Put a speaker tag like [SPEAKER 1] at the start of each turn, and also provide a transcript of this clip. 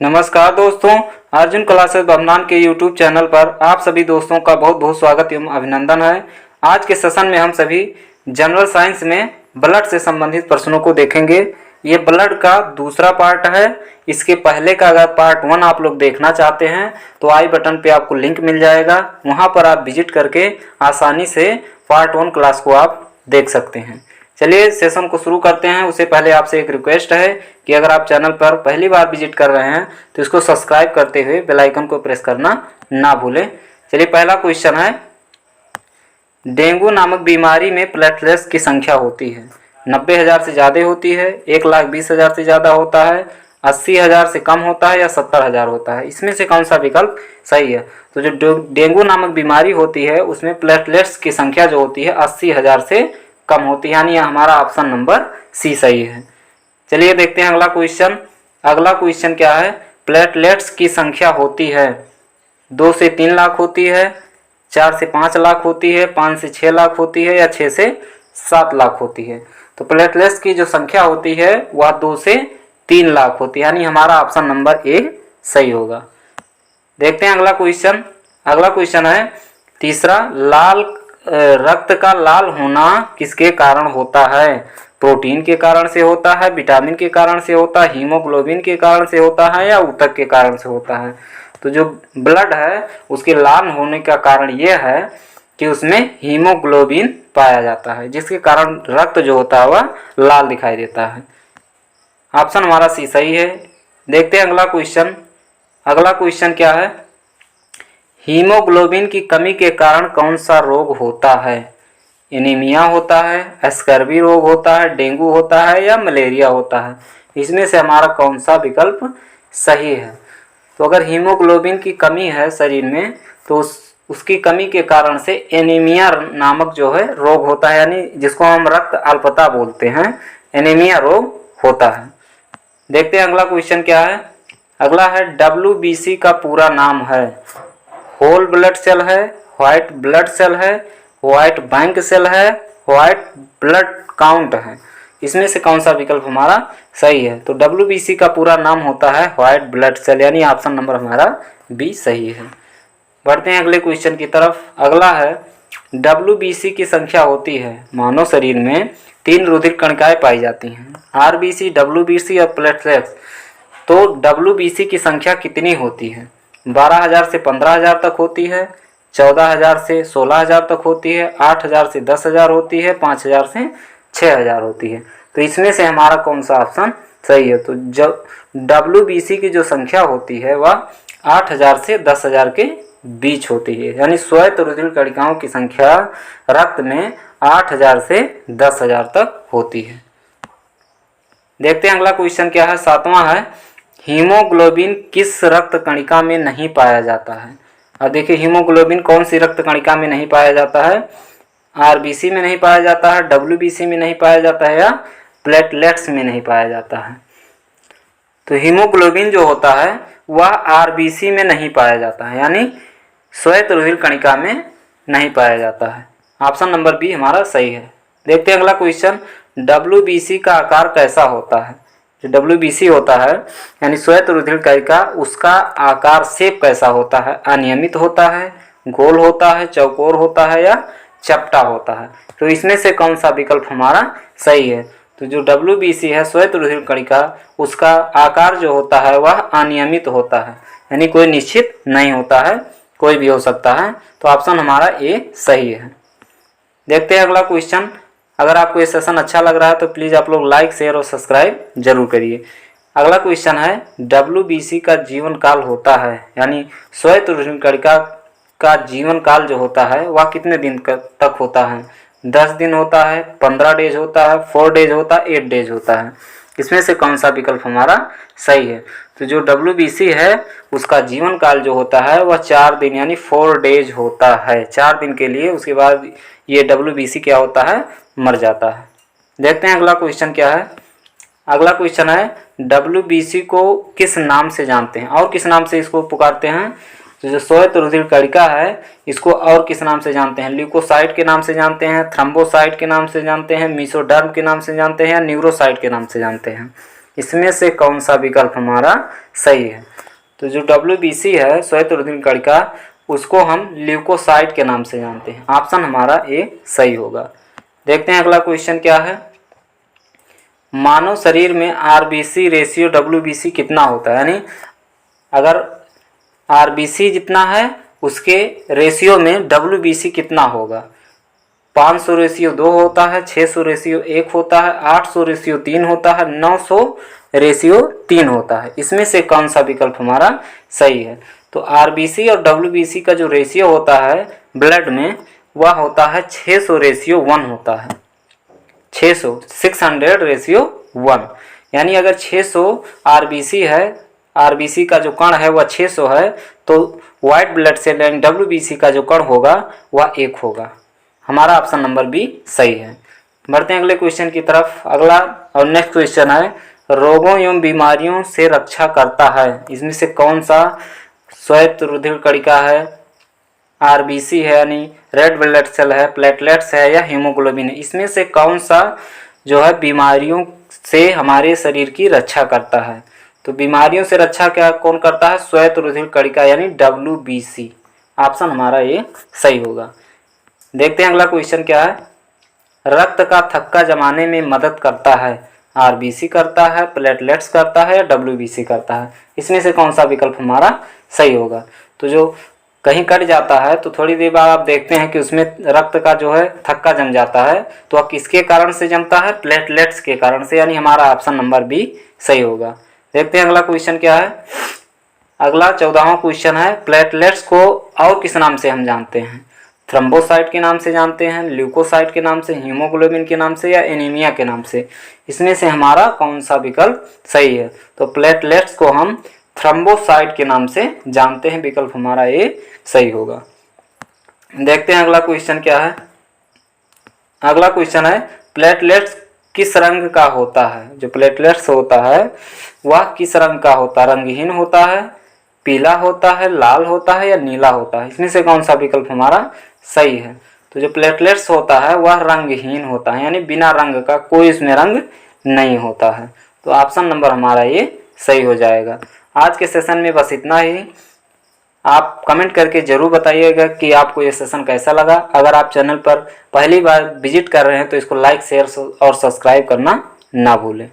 [SPEAKER 1] नमस्कार दोस्तों, अर्जुन क्लासेस बमनान के यूट्यूब चैनल पर आप सभी दोस्तों का बहुत बहुत स्वागत एवं अभिनंदन है। आज के सेशन में हम सभी जनरल साइंस में ब्लड से संबंधित प्रश्नों को देखेंगे। ये ब्लड का दूसरा पार्ट है। इसके पहले का अगर पार्ट 1 आप लोग देखना चाहते हैं तो आई बटन पे आपको लिंक मिल जाएगा, वहाँ पर आप विजिट करके आसानी से पार्ट 1 क्लास को आप देख सकते हैं। चलिए सेशन को शुरू करते हैं। उससे पहले आपसे एक रिक्वेस्ट है कि अगर आप चैनल पर पहली बार विजिट कर रहे हैं तो इसको सब्सक्राइब करते हुए बेल आइकन को प्रेस करना ना भूलें। चलिए पहला क्वेश्चन है, डेंगू नामक बीमारी में प्लेटलेट्स की संख्या होती है 90,000 से ज़्यादा होती है, 1,20,000 से ज़्यादा होता है, 80,000 से कम होता है या 70,000 होता है। इसमें से कौन सा विकल्प सही है? तो जो डेंगू नामक बीमारी होती है उसमें प्लेटलेट्स की संख्या जो होती है 80,000 से कम होती है, यानी हमारा ऑप्शन नंबर सी सही है। चलिए देखते हैं अगला क्वेश्चन। अगला क्वेश्चन क्या है, प्लेटलेट्स की संख्या होती है 2 से 3 लाख होती है, 4 से 5 लाख होती है, 5 से 6 लाख होती है या 6 से 7 लाख होती है। तो प्लेटलेट्स की जो संख्या होती है वह 2 से 3 लाख होती है, यानी हमारा ऑप्शन नंबर ए सही होगा। देखते हैं अगला क्वेश्चन। अगला क्वेश्चन है तीसरा, लाल रक्त का लाल होना किसके कारण होता है? प्रोटीन के कारण से होता है, विटामिन के कारण से होता है, हीमोग्लोबिन के कारण से होता है या ऊतक के कारण से होता है? तो जो ब्लड है उसके लाल होने का कारण यह है कि उसमें हीमोग्लोबिन पाया जाता है, जिसके कारण रक्त जो होता है वह लाल दिखाई देता है। ऑप्शन हमारा सी सही है। देखते हैं अगला क्वेश्चन। अगला क्वेश्चन क्या है, हीमोग्लोबिन की कमी के कारण कौन सा रोग होता है? एनीमिया होता है, स्कर्वी रोग होता है, डेंगू होता है या मलेरिया होता है? इसमें से हमारा कौन सा विकल्प सही है? तो अगर हीमोग्लोबिन की कमी है शरीर में तो उसकी कमी के कारण से एनीमिया नामक जो है रोग होता है, यानी जिसको हम रक्त अल्पता बोलते हैं, एनीमिया रोग होता है। देखते हैं अगला क्वेश्चन क्या है। अगला है, WBC का पूरा नाम है? होल ब्लड सेल है, व्हाइट ब्लड सेल है, व्हाइट बैंक सेल है, व्हाइट ब्लड काउंट है। इसमें से कौन सा विकल्प हमारा सही है? तो WBC का पूरा नाम होता है व्हाइट ब्लड सेल, यानी ऑप्शन नंबर हमारा बी सही है। बढ़ते हैं अगले क्वेश्चन की तरफ। अगला है, WBC की संख्या होती है, मानव शरीर में 3 रुधिर कणिकाएं पाई जाती हैं, RBC, WBC और प्लेटलेट्स। तो WBC की संख्या कितनी होती है? 12,000 से 15,000 तक होती है, 14,000 से 16,000 तक होती है, 8,000 से 10,000 होती है, 5,000 से 6,000 होती है। तो इसमें से हमारा कौन सा ऑप्शन सही है? तो जब WBC की जो संख्या होती है वह 8,000 से 10,000 के बीच होती है, यानी श्वेत रुधिर कणिकाओं की संख्या रक्त में 8,000 से 10,000 तक होती है। देखते हैं अगला क्वेश्चन क्या है। 7वां है, हीमोग्लोबिन किस रक्त कणिका में नहीं पाया जाता है? अब देखिए हीमोग्लोबिन कौन सी रक्त कणिका में नहीं पाया जाता है? RBC में नहीं पाया जाता है, WBC में नहीं पाया जाता है या प्लेटलेट्स में नहीं पाया जाता है? तो हीमोग्लोबिन जो होता है वह RBC में नहीं पाया जाता है, यानी श्वेत रुधिर कणिका में नहीं पाया जाता है। ऑप्शन नंबर बी हमारा सही है। देखते हैं अगला क्वेश्चन, WBC का आकार कैसा होता है? जो WBC होता है यानी श्वेत रुधिर कणिका, उसका आकार शेप कैसा होता है? अनियमित होता है, गोल होता है, चौकोर होता है या चपटा होता है? तो इसमें से कौन सा विकल्प हमारा सही है? तो जो WBC है श्वेत रुधिर कणिका, उसका आकार जो होता है वह अनियमित होता है, यानी कोई निश्चित नहीं होता है, कोई भी हो सकता है। तो ऑप्शन हमारा ए सही है। देखते हैं अगला क्वेश्चन। अगर आपको ये सेशन अच्छा लग रहा है तो प्लीज़ आप लोग लाइक, शेयर और सब्सक्राइब जरूर करिए। अगला क्वेश्चन है, WBC का जीवन काल होता है, यानी श्वेत रुधिर कणिका का जीवन काल जो होता है वह कितने दिन तक होता है? 10 दिन होता है, 15 डेज होता है, 4 डेज होता है, 8 डेज होता है? इसमें से कौन सा विकल्प हमारा सही है? तो जो WBC है उसका जीवन काल जो होता है वह 4 दिन यानी 4 डेज होता है, 4 दिन के लिए। उसके बाद ये WBC क्या होता है? मर जाता है। देखते हैं अगला क्वेश्चन क्या है। अगला क्वेश्चन है, WBC को किस नाम से जानते हैं और किस नाम से इसको पुकारते हैं? तो जो श्वेत रुधिर कणिका है इसको और किस नाम से जानते हैं? ल्यूकोसाइट के नाम से जानते हैं, थ्रोम्बोसाइट के नाम से जानते हैं, मीसोडर्म के नाम से जानते हैं या न्यूरोसाइट के नाम से जानते हैं? इसमें से कौन सा विकल्प हमारा सही है? तो जो WBC है श्वेत रुधिर कणिका, उसको हम ल्यूकोसाइट के नाम से जानते हैं। ऑप्शन हमारा ए सही होगा। देखते हैं अगला क्वेश्चन क्या है। मानव शरीर में RBC रेशियो WBC कितना होता है, यानी अगर RBC जितना है उसके रेशियो में WBC कितना होगा। 500 रेशियो 2 होता है, 600 रेशियो 1 होता है, 800 रेशियो 3 होता है, 900 रेशियो 3 होता है। इसमें से कौन सा विकल्प हमारा सही है? तो RBC और WBC का जो रेशियो होता है ब्लड में, वह होता है 600 रेशियो 1 होता है। 600 रेशियो 1, यानी अगर 600 RBC है, RBC का जो कण है वह 600 है, तो वाइट ब्लड सेल यानी WBC का जो कण होगा वह 1 होगा। हमारा ऑप्शन नंबर बी सही है। बढ़ते हैं अगले क्वेश्चन की तरफ। अगला और नेक्स्ट क्वेश्चन है, रोगों एवं बीमारियों से रक्षा करता है। इसमें से कौन सा श्वेत रुधिर कणिका है, RBC है यानी रेड ब्लड सेल है, प्लेटलेट्स है या हीमोग्लोबिन है? इसमें से कौन सा जो है बीमारियों से हमारे शरीर की रक्षा करता है? तो बीमारियों से रक्षा क्या कौन करता है? श्वेत रुधिर कणिका यानी WBC। ऑप्शन हमारा ये सही होगा। देखते हैं अगला क्वेश्चन क्या है। रक्त का थक्का जमाने में मदद करता है, RBC करता है, प्लेटलेट्स करता है या WBC करता है? इसमें से कौन सा विकल्प हमारा सही होगा? तो जो कहीं कट जाता है तो थोड़ी देर बाद आप देखते हैं कि उसमें रक्त का जो है थक्का जम जाता है, तो वह किसके कारण से जमता है? प्लेटलेट्स के कारण से, यानी हमारा ऑप्शन नंबर बी सही होगा। देखते हैं अगला क्वेश्चन क्या है। अगला 14वां क्वेश्चन है, प्लेटलेट्स को और किस नाम से हम जानते हैं? थ्रोम्बोसाइट के नाम से जानते हैं, ल्यूकोसाइट के नाम से, हीमोग्लोबिन के नाम से या एनीमिया के नाम से? इसमें से हमारा कौन सा विकल्प सही है? तो प्लेटलेट्स को हम थ्रोम्बोसाइट के नाम से जानते हैं। विकल्प हमारा ये सही होगा। देखते हैं अगला क्वेश्चन क्या है। अगला क्वेश्चन है, प्लेटलेट्स किस रंग का होता है? जो प्लेटलेट्स होता है वह किस रंग का होता है? रंगहीन होता है, पीला होता है, लाल होता है या नीला होता है? इसमें से कौन सा विकल्प हमारा सही है? तो जो प्लेटलेट्स होता है वह रंगहीन होता है, यानी बिना रंग का, कोई इसमें रंग नहीं होता है। तो ऑप्शन नंबर हमारा ये सही हो जाएगा। आज के सेशन में बस इतना ही। आप कमेंट करके ज़रूर बताइएगा कि आपको ये सेशन कैसा लगा। अगर आप चैनल पर पहली बार विजिट कर रहे हैं तो इसको लाइक, शेयर और सब्सक्राइब करना ना भूलें।